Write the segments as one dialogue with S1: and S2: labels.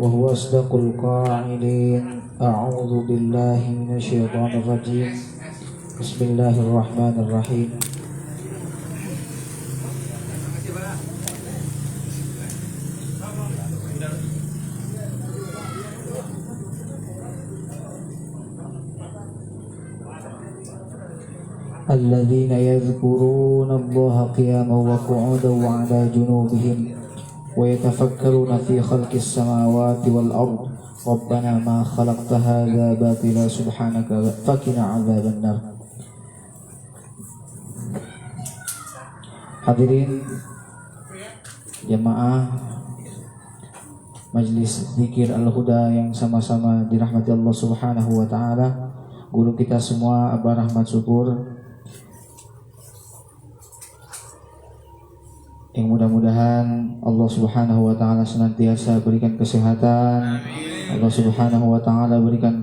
S1: وهو أصدق القائلين أعوذ بالله من الشيطان الرجيم بسم الله الرحمن الرحيم الذين يذكرون الله قياما وقعودا وعلى جنوبهم ويتفكرون في خلق السماوات والأرض ربنا ما خلقت هذا باطلا سبحانك فقنا عذاب النار. Hadirin jamaah Majlis Zikir Al-Huda yang sama-sama dirahmati Allah Subhanahu wa taala, guru kita semua Abah Rahmat Syukur, yang mudah-mudahan Allah Subhanahu wa taala senantiasa berikan kesehatan, Allah Subhanahu wa taala berikan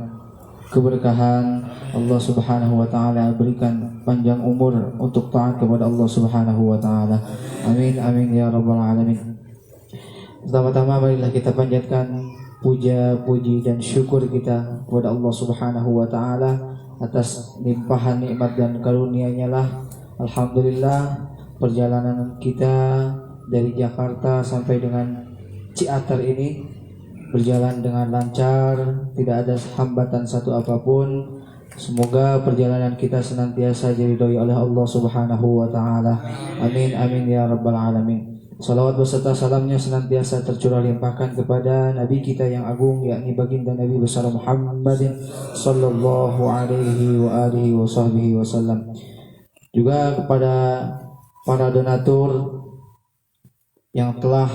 S1: keberkahan, Allah Subhanahu wa taala berikan panjang umur untuk taat kepada Allah Subhanahu wa taala. Amin amin ya rabbal alamin. Pertama-tama marilah kita panjatkan puja, puji dan syukur kita kepada Allah Subhanahu wa taala atas limpahan nikmat dan karunia-Nya lah. Alhamdulillah perjalanan kita dari Jakarta sampai dengan Ciater ini berjalan dengan lancar, tidak ada hambatan satu apapun. Semoga perjalanan kita senantiasa diridhoi oleh Allah Subhanahu wa taala. Amin amin ya rabbal alamin. Salawat beserta salamnya senantiasa tercurah limpahkan kepada Nabi kita yang agung, yakni baginda Nabi besar Muhammadin sallallahu alaihi wa alihi wa sahbihi wasallam. Juga kepada para donatur yang telah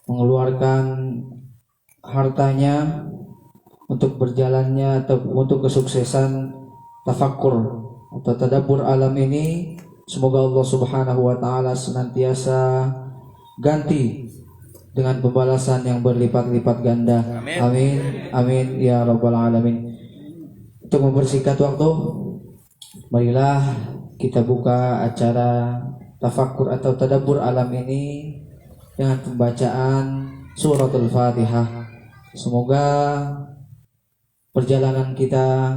S1: mengeluarkan hartanya untuk berjalannya atau untuk kesuksesan tafakkur atau tadabbur alam ini. Semoga Allah Subhanahu wa taala senantiasa ganti dengan pembalasan yang berlipat-lipat ganda. Amin amin ya rabbal alamin. Untuk mempersingkat waktu, marilah kita buka acara tafakkur atau tadabbur alam ini dengan pembacaan suratul Fatihah. Semoga perjalanan kita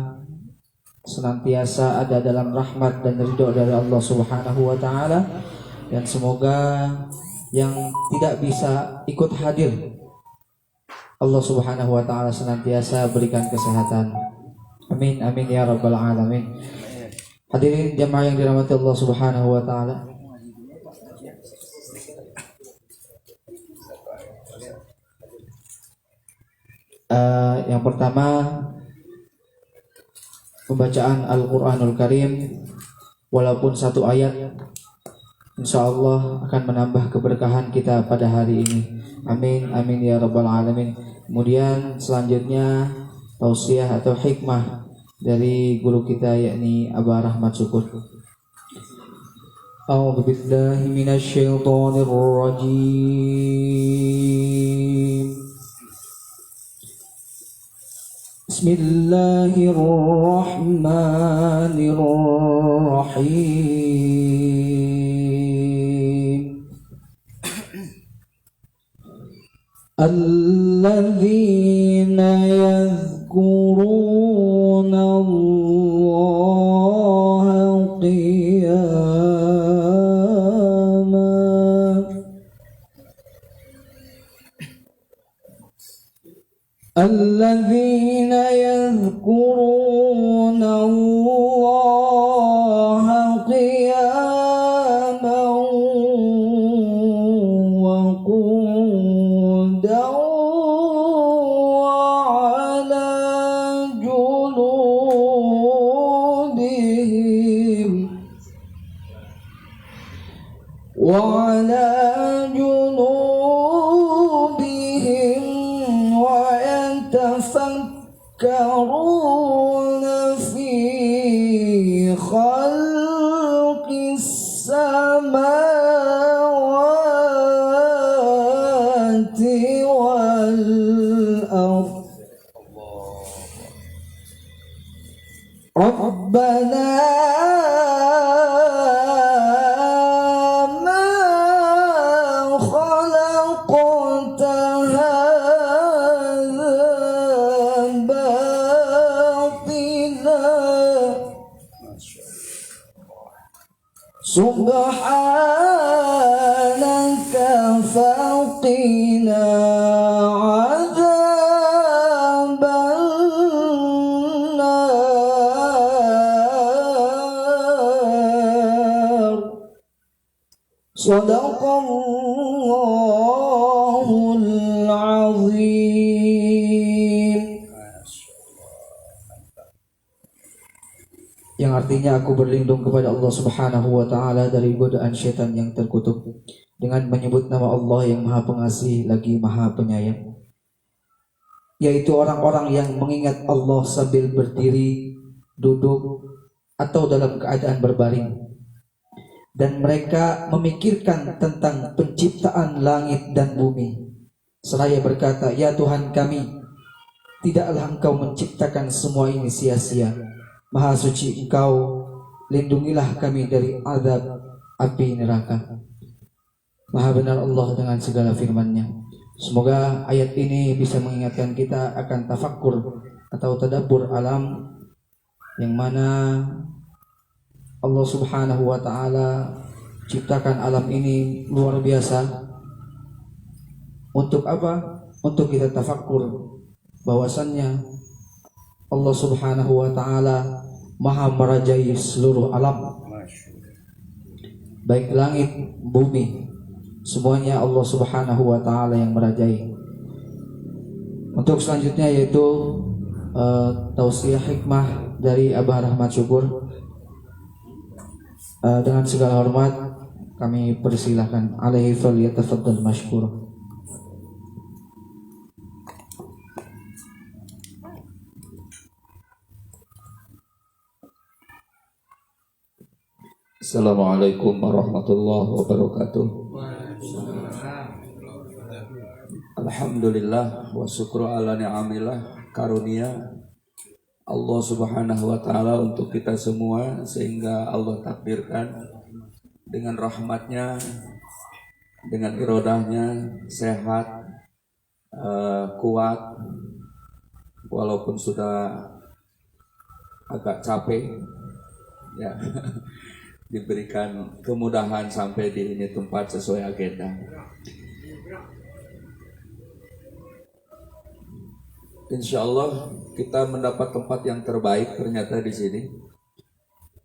S1: senantiasa ada dalam rahmat dan ridho dari Allah Subhanahu wa taala, dan semoga yang tidak bisa ikut hadir Allah Subhanahu wa taala senantiasa berikan kesehatan. Amin amin ya rabbal alamin. Hadirin jamaah yang dirahmati Allah Subhanahu wa taala, yang pertama pembacaan Al-Quranul Karim, walaupun satu ayat, insya Allah akan menambah keberkahan kita pada hari ini. Amin amin ya rabbal alamin. Kemudian selanjutnya tausiah atau hikmah dari guru kita, yakni Abah Rahmat Syukur. A'udzu billahi minasyaitonir rajim. Bismillahirrahmanirrahim. Alladzina yadhkuruna Allaha qiyaman الذين يذكرون الله قياما وقعودا وعلى جنوبهم ويتفكرون في خلق السماوات والأرض ربنا ما خلقت هذا سبحانك فقنا عذاب النار صدق الله العظيم. Yang artinya aku berlindung kepada Allah Subhanahu wa taala dari godaan syaitan yang terkutuk dengan menyebut nama Allah yang Maha Pengasih lagi Maha Penyayang, yaitu orang-orang yang mengingat Allah sambil berdiri, duduk, atau dalam keadaan berbaring, dan mereka memikirkan tentang penciptaan langit dan bumi seraya berkata, ya Tuhan kami, tidaklah Engkau menciptakan semua ini sia-sia. Maha suci Engkau, lindungilah kami dari azab api neraka. Maha benar Allah dengan segala firman-Nya. Semoga ayat ini bisa mengingatkan kita akan tafakkur atau tadabbur alam, yang mana Allah Subhanahu wa taala ciptakan alam ini luar biasa. Untuk apa? Untuk kita tafakkur bahwasannya Allah Subhanahu wa taala Maha merajai seluruh alam, baik langit, bumi, semuanya Allah Subhanahu wa taala yang merajai. Untuk selanjutnya yaitu tausiah hikmah dari Abah Rahmat Syukur. Dengan segala hormat kami persilahkan, alaihi falyatafaddal mashkur.
S2: Assalamualaikum warahmatullahi wabarakatuh. Alhamdulillah wa syukru ala ni'amillah, karunia Allah Subhanahu wa taala untuk kita semua, sehingga Allah takdirkan dengan rahmatnya, dengan irodahnya, sehat, kuat, walaupun sudah agak capek ya. Diberikan kemudahan sampai di ini tempat sesuai agenda. Insya Allah kita mendapat tempat yang terbaik ternyata di sini.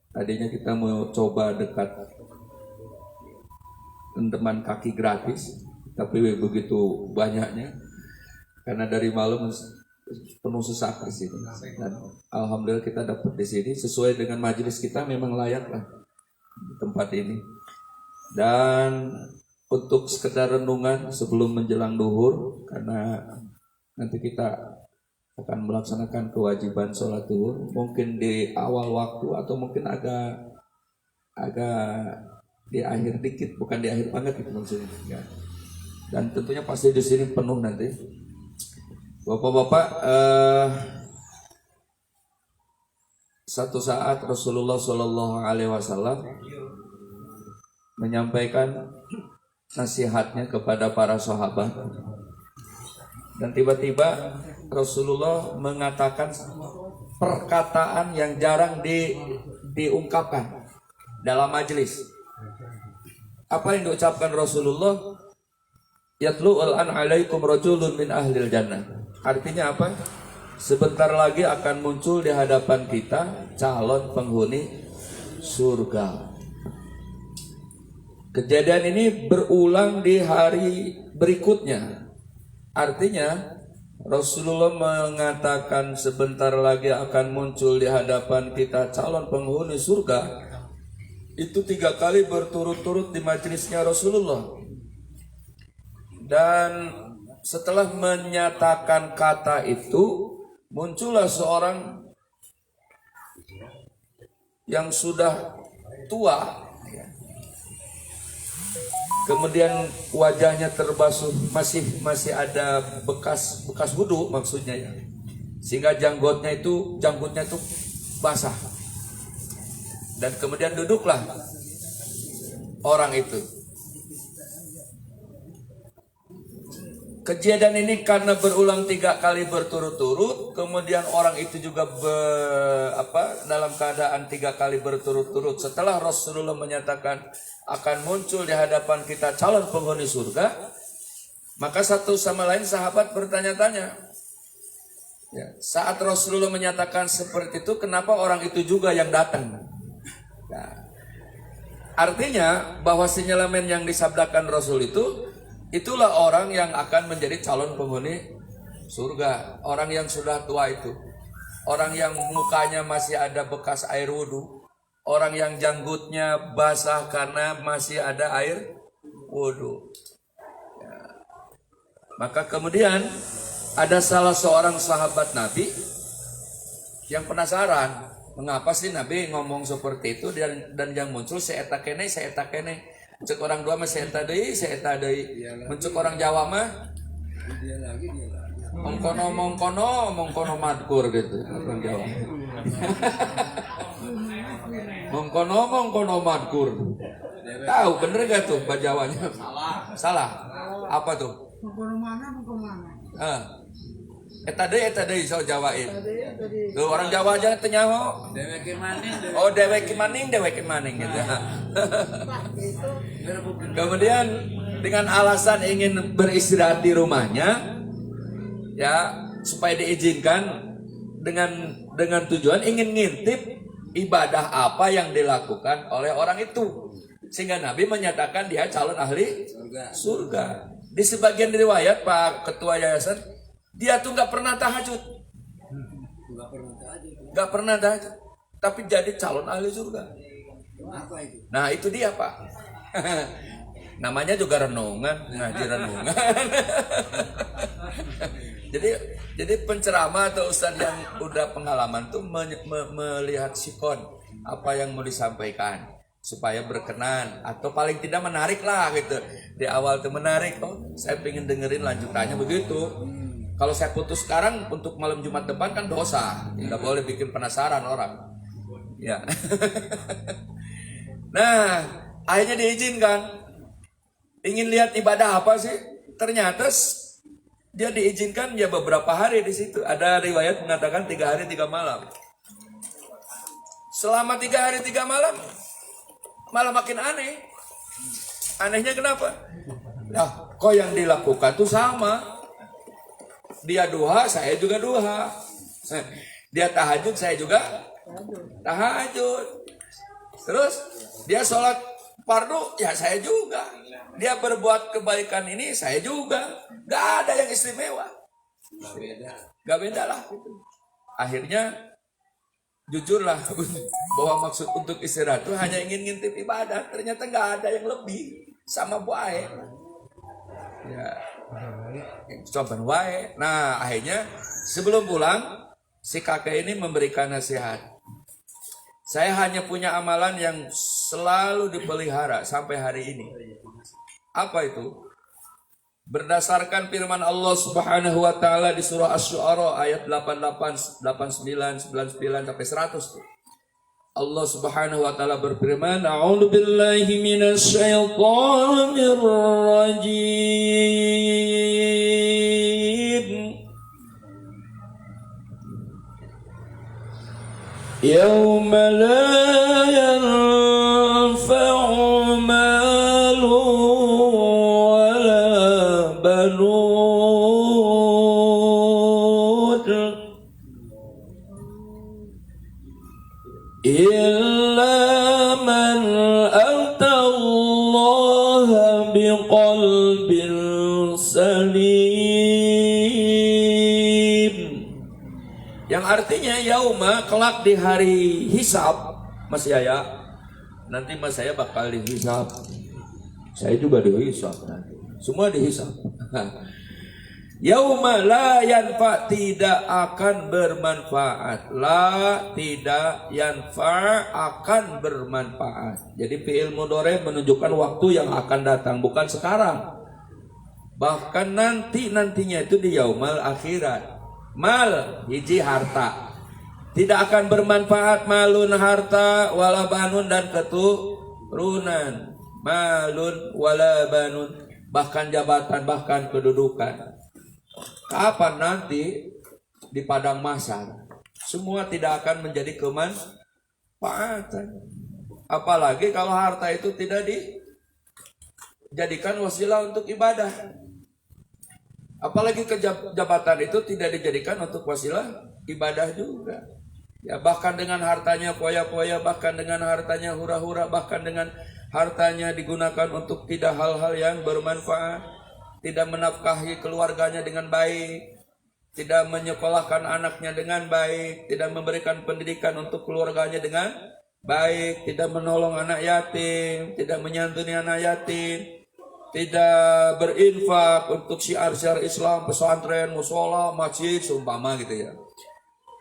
S2: Tadinya kita mau coba dekat rendeman kaki gratis, tapi begitu banyaknya karena dari malam penuh sesak di sini. Dan alhamdulillah kita dapat di sini sesuai dengan majelis kita, memang layak lah tempat ini. Dan untuk sekedar renungan sebelum menjelang duhur, karena nanti kita akan melaksanakan kewajiban sholat duhur, mungkin di awal waktu atau mungkin agak di akhir dikit, bukan di akhir banget gitu maksudnya ya. Dan tentunya pasti di sini penuh nanti. Bapak-bapak, satu saat Rasulullah Shallallahu Alaihi Wasallam menyampaikan nasihatnya kepada para sahabat, dan tiba-tiba Rasulullah mengatakan perkataan yang jarang diungkapkan dalam majelis. Apa yang diucapkan Rasulullah? Yatlu'ul an alaikum rajulun min ahlil jannah. Artinya apa? Sebentar lagi akan muncul di hadapan kita calon penghuni surga. Kejadian ini berulang di hari berikutnya. Artinya Rasulullah mengatakan sebentar lagi akan muncul di hadapan kita calon penghuni surga. Itu 3 kali berturut-turut di majelisnya Rasulullah. Dan setelah menyatakan kata itu, muncullah seorang yang sudah tua, kemudian wajahnya terbasuh, masih ada bekas wudhu maksudnya ya, sehingga janggutnya itu basah. Dan kemudian duduklah orang itu. kejadian ini karena berulang 3 kali berturut-turut, kemudian orang itu juga dalam keadaan 3 kali berturut-turut. Setelah Rasulullah menyatakan akan muncul di hadapan kita calon penghuni surga, maka satu sama lain sahabat bertanya-tanya. Ya, saat Rasulullah menyatakan seperti itu, kenapa orang itu juga yang datang? Nah, artinya bahwa sinyalemen yang disabdakan Rasul itu, itulah orang yang akan menjadi calon penghuni surga. Orang yang sudah tua itu, orang yang mukanya masih ada bekas air wudhu, orang yang janggutnya basah karena masih ada air wudhu. Ya. Maka kemudian ada salah seorang sahabat Nabi yang penasaran, mengapa sih Nabi ngomong seperti itu, dan yang muncul seeta kene. Mencuk orang dua mah seeta deui. Mencuk orang Jawa mah mongkono madkur gitu orang Jawa. mongkono madkur. Tahu bener gak tuh bahasa Jawanya? Salah. Apa tuh? Mongkono mana? Eta deui so Jawain. Tuh orang Jawa aja teu nyaho. Dewek maning gitu. Kemudian dengan alasan ingin beristirahat di rumahnya, ya supaya diizinkan dengan tujuan ingin ngintip ibadah apa yang dilakukan oleh orang itu, sehingga Nabi menyatakan dia calon ahli surga. Di sebagian riwayat Pak Ketua Yayasan, dia tuh nggak pernah tahajud, tapi jadi calon ahli surga. Nah itu dia Pak. Namanya juga renungan, ngaji renungan. jadi penceramah atau ustadz yang udah pengalaman tuh melihat sikon apa yang mau disampaikan supaya berkenan atau paling tidak menarik lah gitu. Di awal tuh menarik, saya pengen dengerin lanjutannya begitu. Kalau saya putus sekarang untuk malam Jumat depan kan dosa, tidak boleh bikin penasaran orang. Ya. Nah, akhirnya diizinkan. Ingin lihat ibadah apa sih? Ternyata dia diizinkan ya beberapa hari di situ. Ada riwayat mengatakan 3 hari 3 malam. Selama 3 hari 3 malam, malah makin aneh. Anehnya kenapa? Nah, kok yang dilakukan tuh sama. Dia duha, saya juga duha. Dia tahajud, saya juga tahajud. Terus dia sholat fardu, ya saya juga. Dia berbuat kebaikan ini, saya juga. Gak ada yang istimewa. Gak beda lah. Akhirnya jujurlah bahwa maksud untuk istirahat itu hanya ingin ngintip ibadah. Ternyata gak ada yang lebih. Sama baik. Ya. Coba wae. Nah akhirnya sebelum pulang si kakek ini memberikan nasihat. Saya hanya punya amalan yang selalu dipelihara sampai hari ini. Apa itu? Berdasarkan firman Allah Subhanahu wa taala di surah Asy-Syu'ara ayat 88, 89, 99 sampai 100. Allah Subhanahu wa taala berfirman, "A'udzu billahi minasy syaithanir rajim. Yauma la yanfa'u malun wala banud illa man atallaha biqalbin salim." Yang artinya yauma, kelak di hari hisab, Mas Yaya, nanti Mas saya bakal dihisab. Saya juga dihisab nanti. Semua dihisab. Yauma la yanfa, tidak akan bermanfaat. La tidak yanfa, akan bermanfaat. Jadi fi'il mudhari menunjukkan waktu yang akan datang, bukan sekarang. Bahkan nantinya itu di yaumal akhirat. Mal hiji harta, tidak akan bermanfaat. Malun harta, wala banun dan keturunan. Malun wala banun, bahkan jabatan, bahkan kedudukan. Kapan nanti di padang mahsyar semua tidak akan menjadi kemanfaatan. Apalagi kalau harta itu tidak dijadikan wasilah untuk ibadah. Apalagi jabatan itu tidak dijadikan untuk wasilah ibadah juga. Ya, bahkan dengan hartanya poya-poya, bahkan dengan hartanya hura-hura, bahkan dengan hartanya digunakan untuk tidak hal-hal yang bermanfaat, tidak menafkahi keluarganya dengan baik, tidak menyekolahkan anaknya dengan baik, tidak memberikan pendidikan untuk keluarganya dengan baik, tidak menolong anak yatim, tidak menyantuni anak yatim, tidak berinfak untuk syiar-syiar Islam, pesantren, musola, masjid, seumpama gitu ya.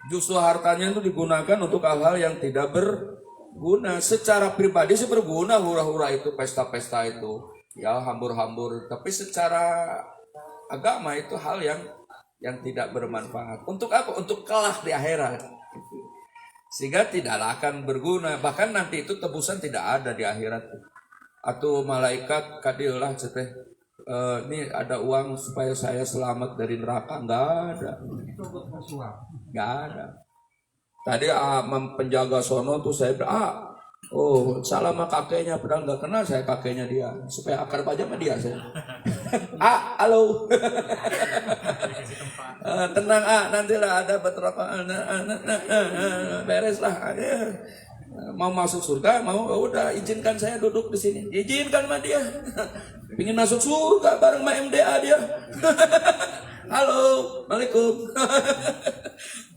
S2: Justru hartanya itu digunakan untuk hal-hal yang tidak berguna. Secara pribadi sih berguna, hura-hura itu, pesta-pesta itu, ya hambur-hambur. Tapi secara agama itu hal yang tidak bermanfaat. Untuk apa? Untuk kelak di akhirat. Sehingga tidaklah akan berguna. Bahkan nanti itu tebusan tidak ada di akhirat. Atau malaikat kadilah ceteh, ini ada uang supaya saya selamat dari neraka. Enggak ada. Tadi penjaga sono tuh saya bilang, salah sama kakeknya, padahal nggak kenal saya kakeknya dia, supaya akar aja sama dia saya. Halo. Tenang nantilah ada beberapa beres lah. Mau masuk surga, mau udah izinkan saya duduk di sini, izinkan sama dia. Pingin masuk surga bareng sama MDA dia. Halo, Waalaikumsalam.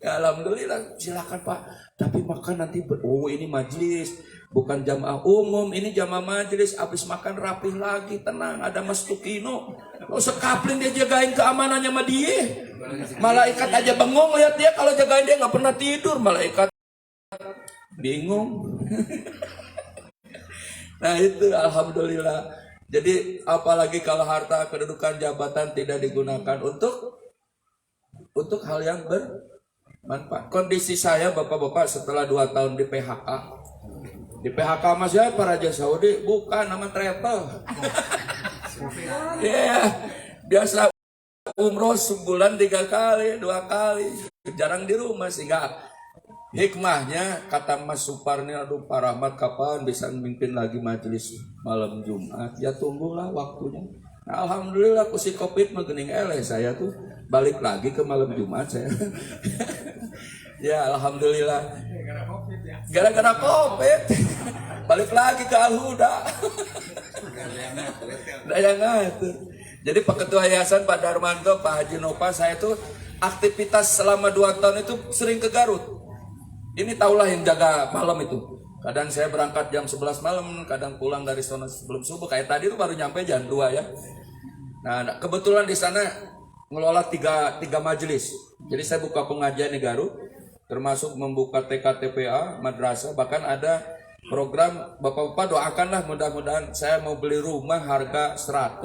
S2: Ya, alhamdulillah, silakan Pak. Tapi makan nanti ini majelis, bukan jamaah umum, ini jamaah majelis. Habis makan rapih lagi, tenang. Ada Mas Tukino. Sekapling dia jagain keamanannya sama dia. Malaikat aja bengong lihat dia, kalau jagain dia nggak pernah tidur. Malaikat bingung. Nah itu alhamdulillah. Jadi apalagi kalau harta, kedudukan, jabatan tidak digunakan untuk hal yang bermanfaat. Kondisi saya bapak-bapak setelah 2 tahun di PHK. Di PHK mas ya para Raja Saudi, bukan nama travel. Ya, biasa umroh sebulan 3 kali, 2 kali. Jarang di rumah sehingga hikmahnya kata Mas Suparni, aduh Pak Rahmat kapan bisa memimpin lagi majelis malam Jumat? Ya tunggulah waktunya. Nah, alhamdulillah aku si Covid mengening saya tuh balik lagi ke malam Jumat saya. Ya alhamdulillah. Gara-gara Covid balik lagi ke Al-Huda. Daya ngatur. Jadi Pak Ketua Yayasan Pak Darmanto, Pak Haji Nova, saya tuh aktivitas selama 2 tahun itu sering ke Garut. Ini taulah yang jaga malam itu. Kadang saya berangkat jam 11 malam, kadang pulang dari sana sebelum subuh. Kayak tadi itu baru nyampe jam 2 ya. Nah, kebetulan di sana ngelola tiga majelis. Jadi saya buka pengajian di Garut, termasuk membuka TKTPA, madrasah, bahkan ada program Bapak-bapak doakanlah mudah-mudahan saya mau beli rumah harga 100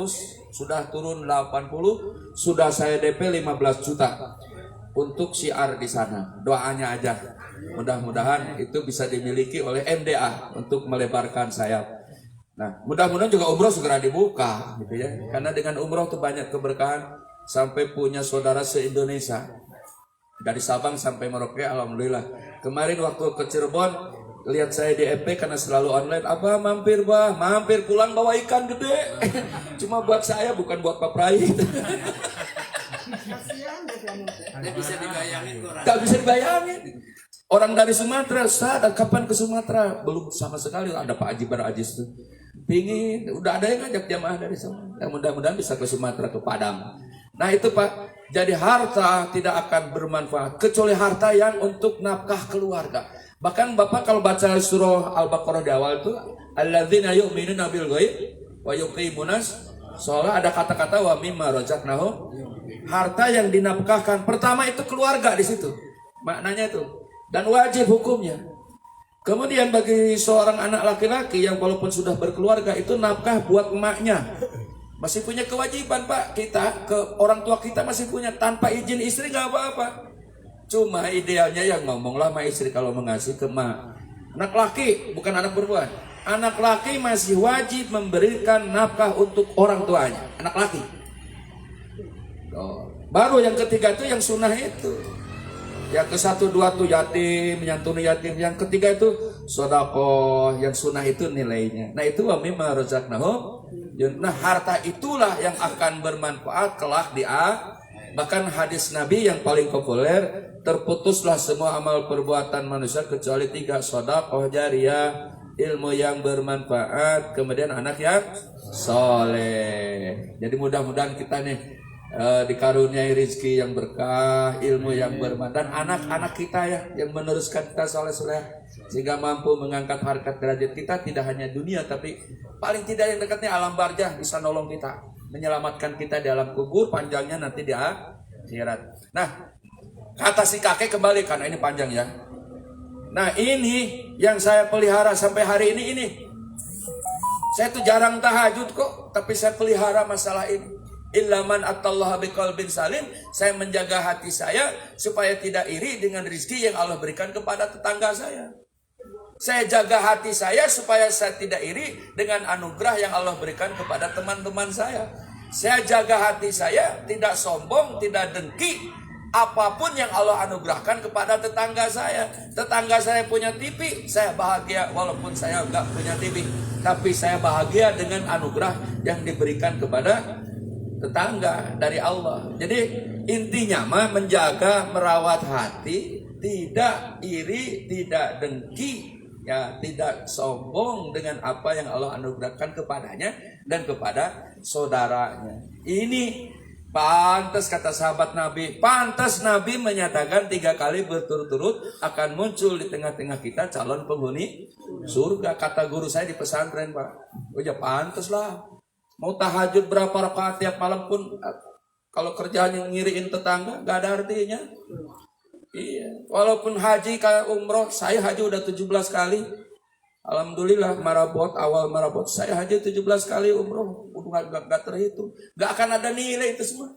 S2: sudah turun 80, sudah saya DP 15 juta untuk syiar di sana. Doanya aja. Mudah-mudahan itu bisa dimiliki oleh MDA untuk melebarkan sayap. Nah, mudah-mudahan juga umroh segera dibuka, gitu ya. Karena dengan umroh itu banyak keberkahan. Sampai punya saudara se-Indonesia dari Sabang sampai Merauke, alhamdulillah. Kemarin waktu ke Cirebon, lihat saya di EP karena selalu online. Apa mampir mampir pulang bawa ikan gede. Cuma buat saya, bukan buat Pak Prai. Gak bisa dibayangin. Orang dari Sumatera, Ustaz, kapan ke Sumatera? Belum sama sekali. Ada Pak Haji Barajis tuh. Pingin, udah ada yang ngajak jamaah dari sana. Ya, mudah-mudahan bisa ke Sumatera, ke Padang. Nah itu Pak, jadi harta tidak akan bermanfaat kecuali harta yang untuk nafkah keluarga. Bahkan Bapak kalau baca surah Al-Baqarah di awal itu, alladzina yu'minuna bil ghaib wa yuqimunas shalah, ada kata-kata wa mimma razaqnahum. Harta yang dinafkahkan pertama itu keluarga di situ. Maknanya itu. Dan wajib hukumnya. Kemudian bagi seorang anak laki-laki yang walaupun sudah berkeluarga itu nafkah buat emaknya. Masih punya kewajiban Pak, kita ke orang tua kita masih punya, tanpa izin istri nggak apa-apa. Cuma idealnya yang ngomonglah sama istri kalau mengasihi ke emak. Anak laki bukan anak perempuan. Anak laki masih wajib memberikan nafkah untuk orang tuanya. Anak laki. Baru yang ketiga itu yang sunnah itu. Yang ke satu dua tuh yatim, menyantuni yatim. Yang ketiga itu sedekah, yang sunnah itu nilainya. Nah itu wa mimma razaqnahum. Nah harta itulah yang akan bermanfaat kelak di akhirat. Bahkan hadis Nabi yang paling populer, terputuslah semua amal perbuatan manusia kecuali 3, sedekah jariyah, ilmu yang bermanfaat, kemudian anak yang soleh. Jadi mudah-mudahan kita nih dikaruniai rezeki yang berkah, ilmu yang bermanfaat, dan anak-anak kita ya yang meneruskan kita soleh-soleh sehingga mampu mengangkat harkat derajat kita tidak hanya dunia tapi paling tidak yang dekatnya alam barzah bisa nolong kita, menyelamatkan kita di alam kubur, panjangnya nanti di akhirat. Nah, kata si kakek kembali karena ini panjang ya. Nah, ini yang saya pelihara sampai hari ini. Saya tuh jarang tahajud kok, tapi saya pelihara masalah ini. Illaman atallaha biqalbin salim. Saya menjaga hati saya supaya tidak iri dengan rezeki yang Allah berikan kepada tetangga saya. Saya jaga hati saya supaya saya tidak iri dengan anugerah yang Allah berikan kepada teman-teman saya. Saya jaga hati saya tidak sombong, tidak dengki apapun yang Allah anugerahkan kepada tetangga saya. Tetangga saya punya TV, saya bahagia walaupun saya enggak punya TV. Tapi saya bahagia dengan anugerah yang diberikan kepada tetangga dari Allah. Jadi intinya mah menjaga, merawat hati, tidak iri, tidak dengki, ya, tidak sombong dengan apa yang Allah anugerahkan kepadanya dan kepada saudaranya. Ini pantas kata sahabat Nabi, pantas Nabi menyatakan 3 kali berturut-turut akan muncul di tengah-tengah kita calon penghuni surga. Kata guru saya di pesantren, Pak, oh ya pantas lah. Mau tahajud berapa rakaat tiap malam pun kalau kerjanya ngiriin tetangga gak ada artinya. Iya, walaupun haji kayak umroh, saya haji udah 17 kali. Alhamdulillah marabot, awal marabot saya haji 17 kali umroh, udah gak terhitung. Gak akan ada nilai itu semua.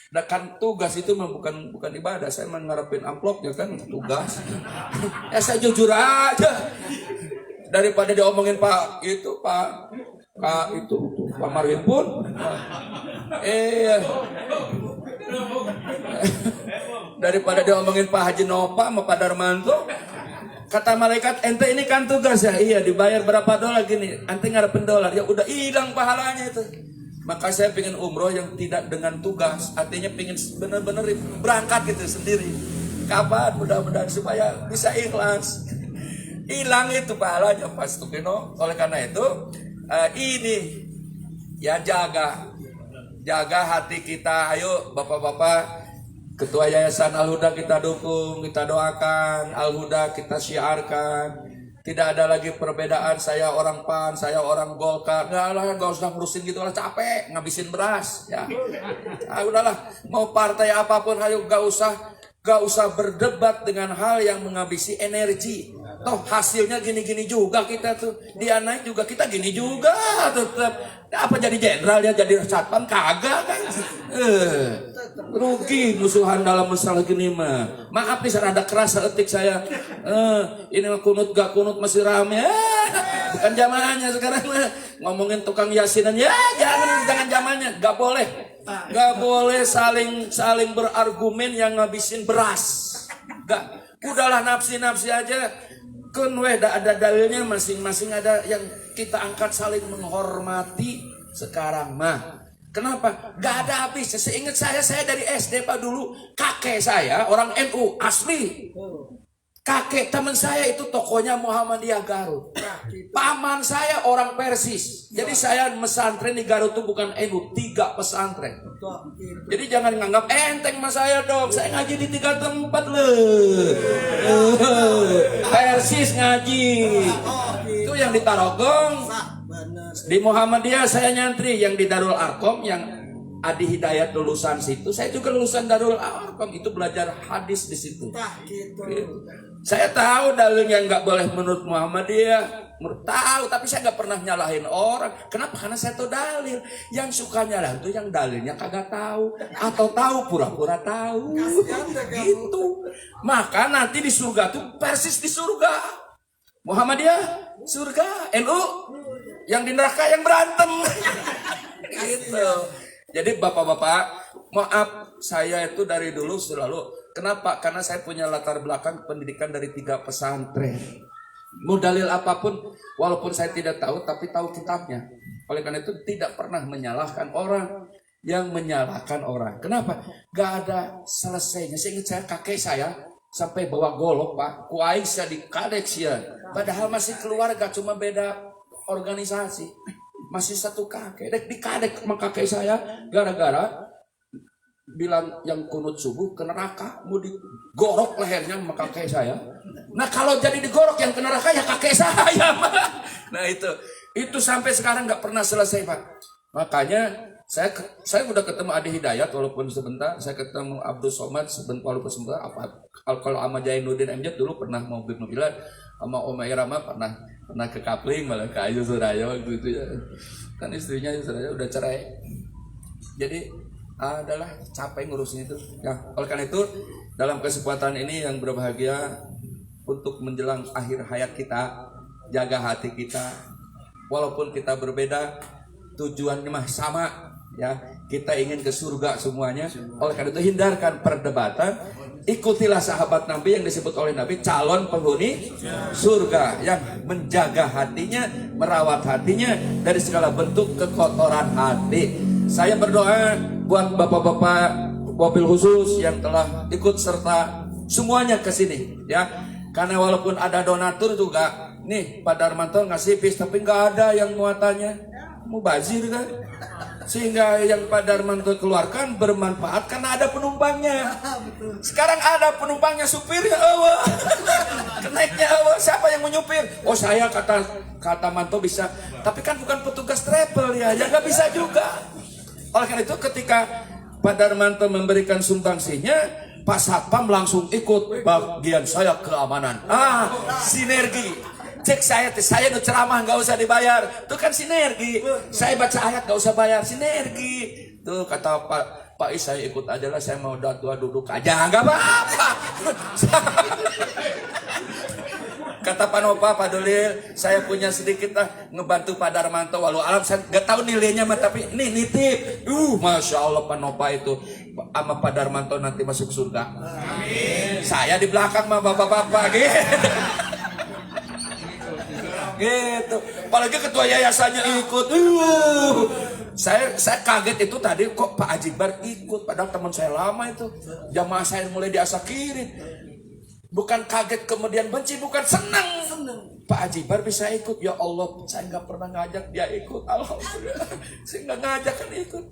S2: Nah kan tugas itu bukan ibadah, saya ngarepin amplopnya kan tugas. Ya saya jujur aja. Daripada diomongin Pak itu, Pak itu Pak Marwin pun. Daripada diomongin Pak Haji Nopa sama Pak Darmanto, kata malaikat, ente ini kan tugas ya, iya dibayar berapa dolar gini, ente ngarepin dolar, ya udah hilang pahalanya itu. Maka saya pengen umroh yang tidak dengan tugas, artinya pengen benar-benar berangkat gitu sendiri. Kapan mudah-mudahan supaya bisa ikhlas. Hilang itu pahalanya pas tuh, oleh karena itu ini ya jaga hati kita. Ayo bapak-bapak, Ketua Yayasan Al-Huda kita dukung, kita doakan, Al-Huda kita syiarkan. Tidak ada lagi perbedaan, saya orang PAN, saya orang Golkar. Nggak usah ngurusin gitu lah, capek, ngabisin beras. Ya. Nah, udahlah, mau partai apapun, ayo gak usah berdebat dengan hal yang menghabisi energi. Toh hasilnya gini-gini juga kita tuh. Dia naik juga, kita gini juga tetap. Apa jadi jenderal ya, jadi satpam kagak kan. Rugi musuhan dalam masalah gini mah. Maaf nih serada keras etik saya. Ini kunut gak kunut masih rame. Bukan zamannya sekarang mah. Ngomongin tukang yasinan ya jangan zamannya. Gak boleh saling berargumen yang ngabisin beras. Gak. Udahlah nafsi aja. Kun ada dalilnya masing-masing, ada yang kita angkat saling menghormati sekarang mah. Kenapa? Gak ada habisnya. Seingat saya dari SD Pak dulu, kakek saya orang NU asli. Kakek teman saya itu tokonya Muhammadiyah Garut. Paman saya orang Persis. Jadi saya pesantren di Garut itu bukan NU, 3 pesantren. Jadi jangan nganggap enteng mas saya dong. Saya ngaji di 3 tempat loh. Persis ngaji. Itu yang di Tarogong. Di Muhammadiyah saya nyantri, yang di Darul Arkom, yang Adi Hidayat lulusan situ. Saya juga lulusan Darul Arkom, itu belajar hadis di situ. Gitu. Saya tahu dalilnya nggak boleh menurut Muhammadiyah, tahu, tapi saya nggak pernah nyalahin orang. Kenapa? Karena saya tahu dalil. Yang suka nyalahin itu yang dalilnya kagak tahu, atau tahu pura-pura tahu. Gitu. Maka nanti di surga tuh persis di surga. Muhammadiyah surga, NU yang di neraka yang berantem. Gitu. Jadi bapak-bapak, maaf, saya itu dari dulu selalu. Kenapa? Karena saya punya latar belakang pendidikan dari 3 pesantren. Mau dalil apapun, walaupun saya tidak tahu, tapi tahu kitabnya. Oleh karena itu tidak pernah menyalahkan orang yang menyalahkan orang. Kenapa? Gak ada selesainya. Saya ingat saya kakek saya sampai bawa golok, Pak. Kuaing saya dikadek sia. Padahal masih keluarga, cuma beda organisasi. Masih satu kakek. Dikadek sama kakek saya gara-gara bilang yang kunut subuh ke neraka, mau digorok lehernya sama kakek saya. Nah kalau jadi digorok yang ke neraka ya kakek saya. Nah itu sampai sekarang nggak pernah selesai, Pak. Makanya saya udah ketemu Adi Hidayat walaupun sebentar, saya ketemu Abdul Somad sebentar walaupun sebentar. Kalau sama Jainuddin MJ dulu pernah mobil-mobilan, sama Om Irama pernah ke Kapling, malah ke Ayu Suraya waktu itu ya. Kan istrinya Ayu Suraya udah cerai. Jadi adalah capek ngurusin itu. Ya, oleh karena itu dalam kesempatan ini yang berbahagia untuk menjelang akhir hayat kita, jaga hati kita. Walaupun kita berbeda, tujuannya mah sama, ya. Kita ingin ke surga semuanya. Oleh karena itu hindarkan perdebatan. Ikutilah sahabat Nabi yang disebut oleh Nabi calon penghuni surga yang menjaga hatinya, merawat hatinya dari segala bentuk kekotoran hati. Saya berdoa buat bapak-bapak mobil khusus yang telah ikut serta semuanya ke sini, ya. Karena walaupun ada donatur juga, nih Pak Darmanto ngasih bis tapi nggak ada yang muatannya, mubazir kan. Sehingga yang Pak Darmanto keluarkan bermanfaat karena ada penumpangnya. Sekarang ada penumpangnya, supirnya Allah. Kenaiknya Allah, siapa yang menyupir? Oh saya, kata Manto bisa. Tapi kan bukan petugas travel ya nggak bisa juga. Oleh karena itu ketika Pak Darmanto memberikan sumbangsinya, Pak Satpam langsung ikut bagian saya keamanan. Sinergi. Cek saya nu ceramah nggak usah dibayar, itu kan sinergi. Saya baca ayat nggak usah bayar, sinergi. Tuh kata Pak Is, saya ikut aja lah, saya mau duduk aja, nggak apa-apa. Kata Pak Nopa, Pak Dolil, saya punya sedikit lah ngebantu Pak Darmanto. Walau alam saya nggak tahu nilainya mah, tapi ini nitip. Masya Allah Pak Nopa itu sama Pak Darmanto nanti masuk surga. Amin. Saya di belakang mah bapak-bapak gitu. Gitu. Apalagi ketua yayasannya ikut. Saya kaget itu tadi, kok Pak Ajibar ikut, padahal teman saya lama itu. Jamaah saya mulai diasakirin. Bukan kaget kemudian benci, bukan senang. Pak Ajibar bisa ikut. Ya Allah, saya nggak pernah ngajak dia ikut. Alhamdulillah, saya nggak ngajak kan ikut.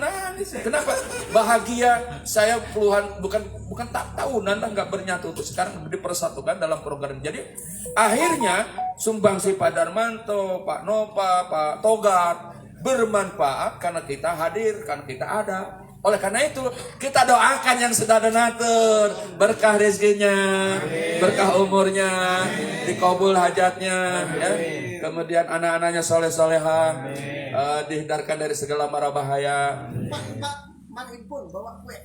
S2: Nangis. Kenapa? Bahagia. Saya puluhan, bukan tak tahunan nggak bernyatu. Terus sekarang dipersatukan dalam program. Jadi akhirnya sumbangsi Pak Darmanto, Pak Nopa, Pak Togat bermanfaat karena kita hadir, karena kita ada. Oleh karena itu kita doakan yang sudah donatur, berkah rezekinya, berkah umurnya, dikabul hajatnya, ya. Kemudian anak-anaknya soleh-soleha, dihindarkan dari segala mara bahaya.
S3: Pak Marhimpun bawa kue.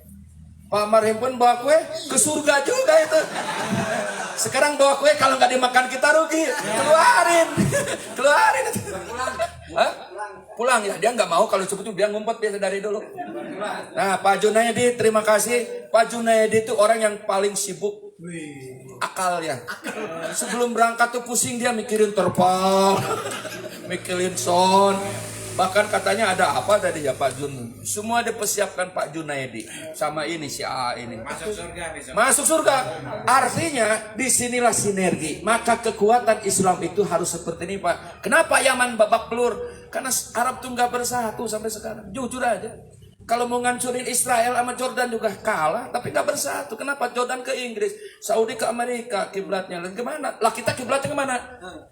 S2: Pak Marhimpun bawa kue ke surga juga itu. Sekarang bawa kue kalau nggak dimakan kita rugi, keluarin. Pulang ya, dia nggak mau kalau sebetulnya dia ngumpet biasa dari dulu. Nah Pak Junaidi, terima kasih. Pak Junaidi itu orang yang paling sibuk akal ya. Sebelum berangkat tuh pusing dia mikirin terpal, mikirin sound. Bahkan katanya ada apa tadi ya Pak Jun. Semua dipersiapkan Pak Junaidi sama ini si A ini. Masuk surga. Artinya disinilah sinergi. Maka kekuatan Islam itu harus seperti ini Pak. Kenapa Yaman babak belur? Karena Arab tuh nggak bersatu sampai sekarang. Jujur aja. Kalau mau ngancurin Israel sama Jordan juga kalah, tapi nggak bersatu. Kenapa? Jordan ke Inggris, Saudi ke Amerika, kiblatnya. Lalu kemana? Lah kita kiblatnya kemana?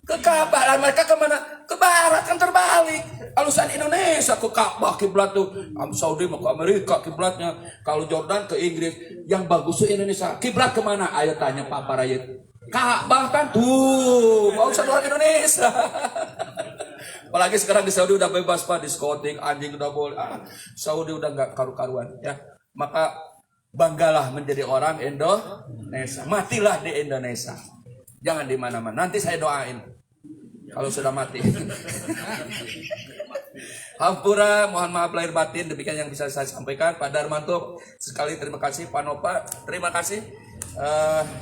S2: Ke Ka'bah. Lah mereka kemana? Ke Barat, kan terbalik. Alusan Indonesia ke Ka'bah kiblat tuh. Saudi mau ke Amerika kiblatnya. Kalau Jordan ke Inggris, yang bagus tuh Indonesia. Kiblat kemana? Ayo tanya Pak Parayit. Ka'bah kan tuh, mau usah luar Indonesia. Apalagi sekarang di Saudi udah bebas Pak, diskotik, anjing udah boleh. Saudi udah nggak karu-karuan ya. Maka banggalah menjadi orang Indonesia. Matilah di Indonesia. Jangan di mana-mana. Nanti saya doain kalau sudah mati. Hampura, mohon maaf lahir batin, demikian yang bisa saya sampaikan. Pak Darmanto sekali terima kasih, Pak Nova terima kasih.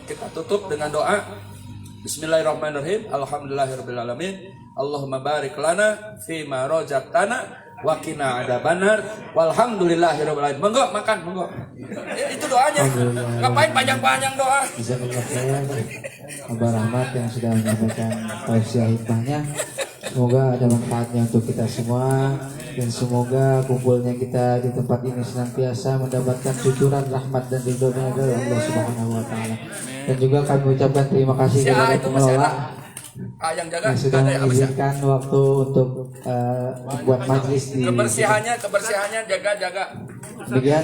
S2: Kita tutup dengan doa. Bismillahirrahmanirrahim. Alhamdulillahirrabbilalamin. Allahumma barik lana fima rojaktana wa qina adzabannar walhamdulillahirabbil alamin. Monggo makan, monggo. Ya, itu doanya. Ngapain panjang-panjang doa?
S1: Jazakallah khairan Abah Rahmat yang sudah menyampaikan tausiah hikmahnya. Semoga ada manfaatnya untuk kita semua dan semoga kumpulnya kita di tempat ini senantiasa mendapatkan cucuran rahmat dan ridhonya dari Allah Subhanahu wa taala. Dan juga kami ucapkan terima kasih kepada pengelola
S2: Yang jaga
S1: yang sudah
S2: ada yang habis ya?
S1: mengizinkan waktu untuk membuat majelis di
S2: Kebersihannya jaga.
S1: demikian.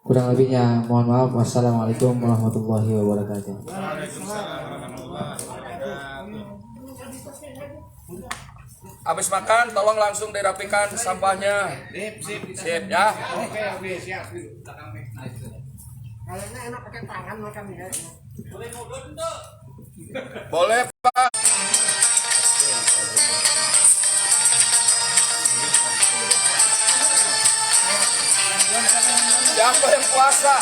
S1: Kurang lebihnya mohon maaf. Wassalamualaikum warahmatullahi wabarakatuh.
S2: Habis makan tolong langsung dirapikan sampahnya. Sip ya.
S3: Kayaknya enak pakai tangan makan ya.
S2: Boleh Pak. Siapa yang puasa?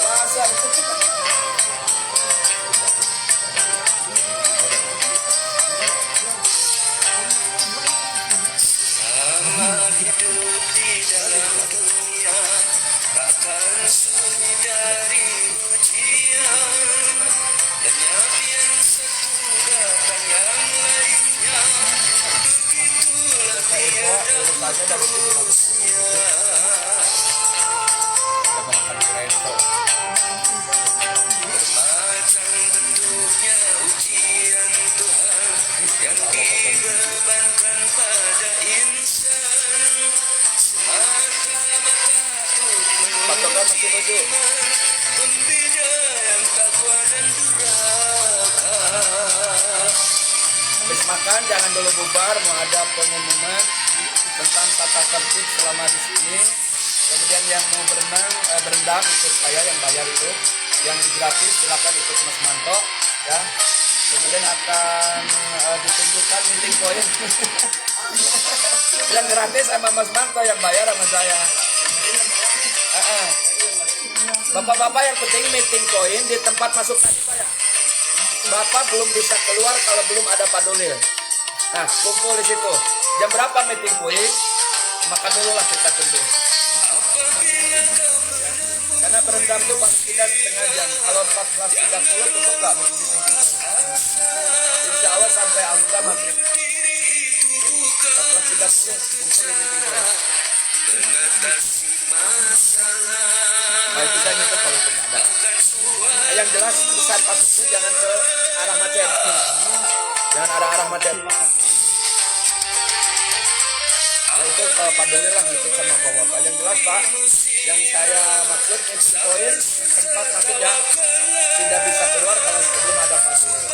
S2: Puasa. Habis makan jangan dulu bubar, mau ada pengumuman tentang tata tertib selama di sini. Kemudian yang mau berendam ikut saya yang bayar itu, yang gratis silakan ikut Mas Manto ya. Kemudian akan ditunjukkan meeting point. Yang gratis sama Mas Manto, yang bayar sama saya. Bapak-bapak yang penting meeting point di tempat masuk tadi Pak ya. Bapak belum bisa keluar kalau belum ada padulil. Nah, kumpul di situ. Jam berapa meeting point? Makan dulu lah kita tunggu. Karena berendam itu paling tidak setengah jam. Kalau 14.30 cukup nggak? Insya Allah sampai Al-Quran maghrib. 14.30 kumpul di meeting point. Nah, itu saya nyetok kalau itu ada. Yang jelas pesan pasuknya jangan ke arah macet. Jangan arah macet. Nah, itu kalau padahal lah ikut sama bapak. Yang jelas Pak, yang saya maksud meeting point tempat masuk yang tidak bisa keluar kalau sebelum ada padahal.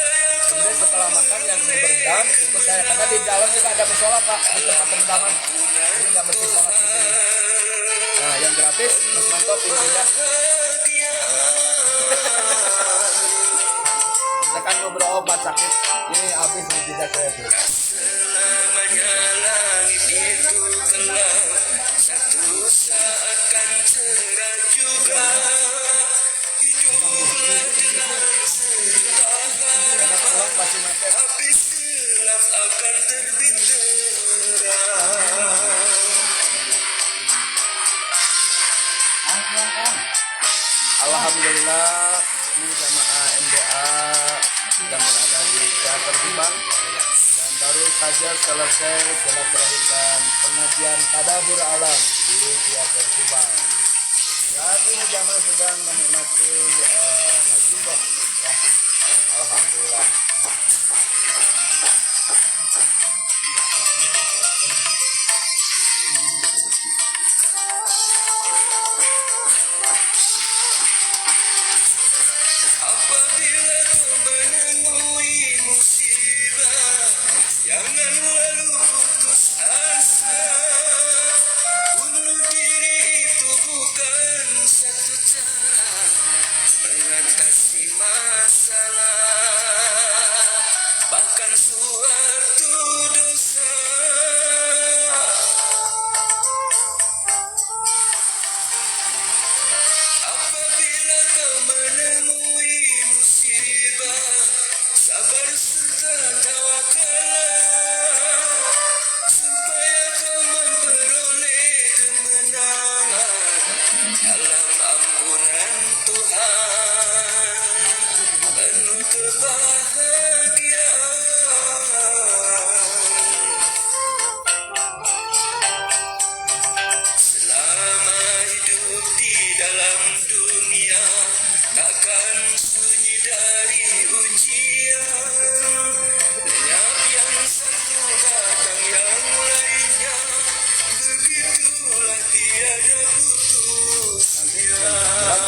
S2: Kemudian setelah makan yang berendam ikut saya karena di dalam juga ada musola Pak di tempat perendaman. Jadi nggak mesti sholat di sini. Nah, yang gratis Mas Manto pintunya. Tekan ngobrol obat sakit ini habis di tidak saya tuh. Selamanya langit itu gelap, satu saat kan cerah juga. Hiduplah dengan serta karena pulang pasti macet. Habis gelap akan terbit terang. Alhamdulillah ini jamaah MDA sedang berada di Teater Subang dan baru saja selesai silaturahim dan pengajian tadabbur alam di Teater Subang. Saat ini jamaah sedang menikmati nasibah. Ya. Alhamdulillah.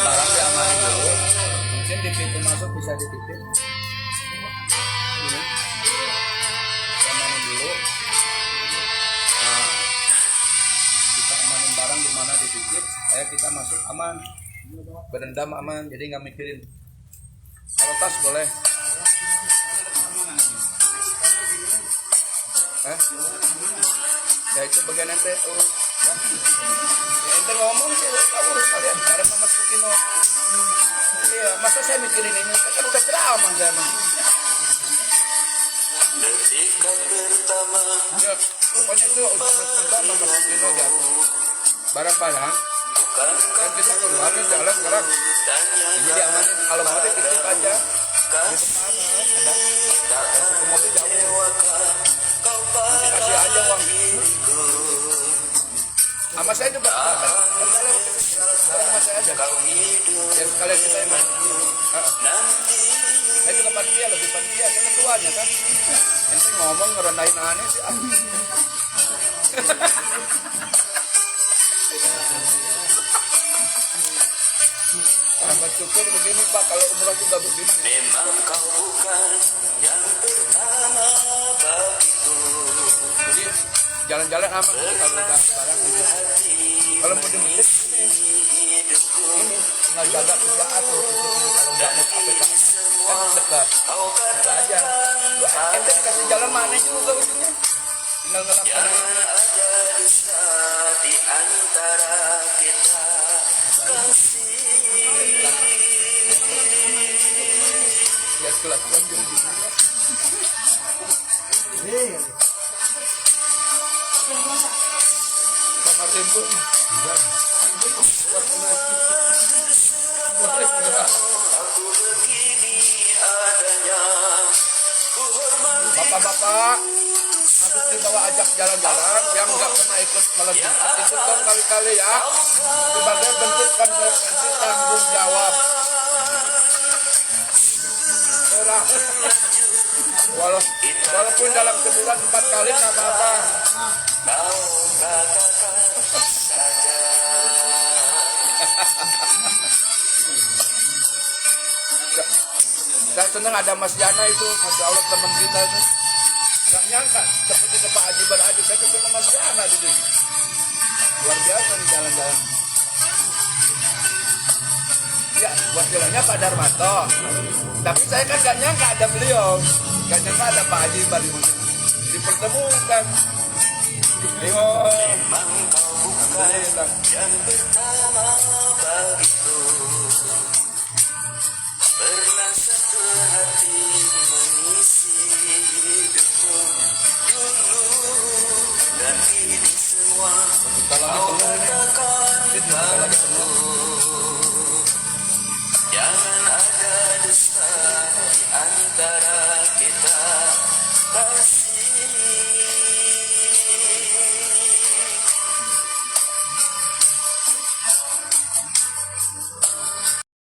S4: barang diamanin dulu. Mungkin di pintu masuk bisa dititip. Amanin dulu. Nah, kita amanin barang di mana dititip. Kita masuk aman. Berendam aman, jadi nggak mikirin. Kalau tas boleh. Ya itu bagian ente urus. Ya ente ngomong sih, kita urus kalian. Bareng sama Sukino. Iya, masa saya mikirin ini? Kan udah ceramah saya mah. Ya, pokoknya itu Mas pertama Mas Sukino jatuh. Barang-barang. Kan kita keluar nih jalan sekarang. Ini diamanin, kalau mau dititip aja. Di depan ada. Dan ke mobil jauh. Nanti kasih aja uang. Sama saya juga. Barang sama saya aja. Ya sekalian kita yang saya juga panitia, lebih panitia. Saya ketuanya kan. Ente ngomong ngerendahin aneh sih. Sama syukur begini Pak, kalau umroh juga begini.
S5: Memang kau bukan yang pertama bagiku.
S4: Jadi jalan-jalan aman kalau udah barang gitu. Kalau mau di masjid ini tinggal jaga usaha tuh kalau nggak mau KPK kan dekat. Itu aja. Ente dikasih jalan mana juga ujungnya. Tinggal ngelakuin.
S5: Ada dusta di antara kita kasih.
S4: Ya kelakuan juga. Kamar tempo.
S5: Aku begini adanya. Ku hormati
S4: Bapak-bapak habis dibawa ajak jalan-jalan yang nggak pernah ikut malam Jumat ikut dong kali-kali ya sebagai bentuk konsekuensi tanggung jawab. Murah. Walaupun dalam sebulan 4 kali nggak apa-apa.
S5: kau katakan saja.
S4: Saya senang ada Mas Jana itu, Masya Allah teman kita itu. Gak nyangka seperti ke Pak Haji Baraji, saya ketemu Mas Jana di sini. Luar biasa nih jalan-jalan. Ya, buat jalannya Pak Darmanto. Tapi saya kan gak nyangka ada beliau. Gak nyangka ada Pak Haji Baraji. Dipertemukan.
S5: Memang kau bukan yang pertama bagiku.